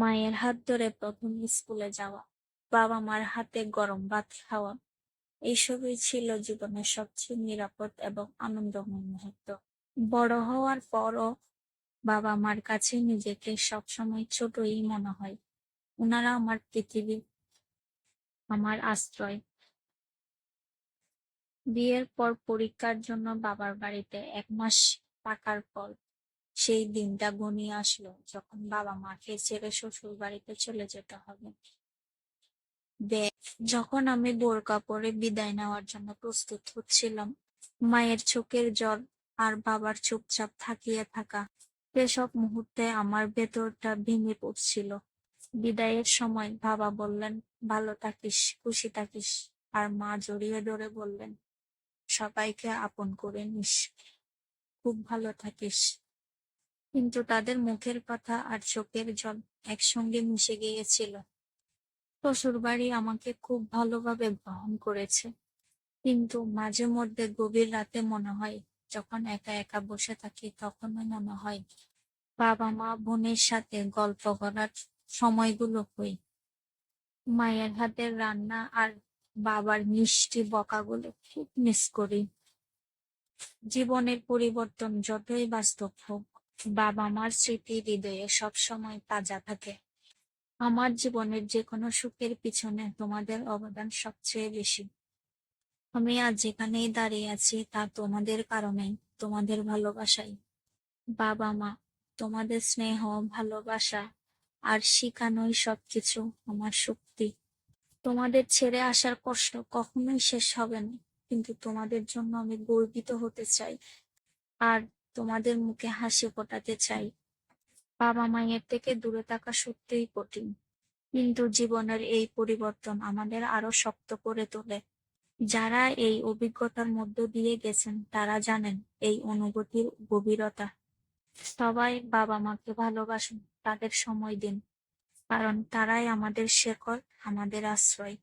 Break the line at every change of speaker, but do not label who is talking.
মায়ের হাত ধরে প্রথম স্কুলে যাওয়া, বাবা মার হাতে গরম ভাত খাওয়া, এইসবই ছিল জীবনের সবচেয়ে নিরাপদ এবং আনন্দময় মুহূর্ত। বড় হওয়ার পরও বাবা মার কাছে নিজেকে সবসময় ছোটই মনে হয়। ওনারা আমার পৃথিবী, আমার আশ্রয়। বিয়ের পর পরীক্ষার জন্য বাবার বাড়িতে 1 মাস থাকার পর সেই দিনটা ঘনিয়ে আসলো যখন বাবা মাকে ছেড়ে শ্বশুর বাড়িতে চলে যেতে হবে। যখন আমি বোরকা পরে বিদায় নেওয়ার জন্য প্রস্তুত হচ্ছিলাম, মায়ের চোখের জল আর বাবার চুপচাপ থাকিয়ে থাকা, সেসব মুহূর্তে আমার ভেতরটা ভেঙে পড়ছিল। বিদায়ের সময় বাবা বললেন, ভালো থাকিস, খুশি থাকিস। আর মা জড়িয়ে ধরে বললেন, সবাইকে আপন করে নিস, খুব ভালো থাকিস। কিন্তু তাদের মুখের কথা আর চোখের জল একসঙ্গে মিশে গিয়েছিল। শ্বশুরবাড়ি আমাকে খুব ভালোভাবে গ্রহণ করেছে, কিন্তু মাঝে মধ্যে গভীর রাতে মনে হয়, যখন একা একা বসে থাকি, তখনও মনে হয় বাবা মা বোনের সাথে গল্প করার সময়গুলো কই। মায়ের হাতের রান্না আর বাবার মিষ্টি বকাগুলো খুব মিস করি। জীবনের পরিবর্তন যতই বাস্তব হোক, বাবা মার স্মৃতি হৃদয়ে সবসময় তাজা থাকে। আমার জীবনের যে কোনো সুখের পিছনে তোমাদের অবদান সবচেয়ে বেশি। আমি আজ যেখানেই দাঁড়িয়ে আছি তা তোমাদের কারণেই, তোমাদের ভালোবাসাই। বাবা মা, তোমাদের স্নেহ, ভালোবাসা আর শিখানোই সবকিছু আমার শক্তি। তোমাদের ছেড়ে আসার কষ্ট কখনোই শেষ হবে না, কিন্তু তোমাদের জন্য আমি গর্বিত হতে চাই আর তোমাদের মুখে হাসি ফোটাতে চাই। বাবা মায়ের থেকে দূরে থাকা সত্যিই কঠিন, কিন্তু জীবনের এই পরিবর্তন আমাদের আরো শক্ত করে তোলে। যারা এই অভিজ্ঞতার মধ্য দিয়ে গেছেন তারা জানেন এই অনুভূতির গভীরতা। সবাই বাবা মাকে ভালোবাসুন, তাদের সময় দিন, কারণ তারাই আমাদের শেকড়, আমাদের আশ্রয়।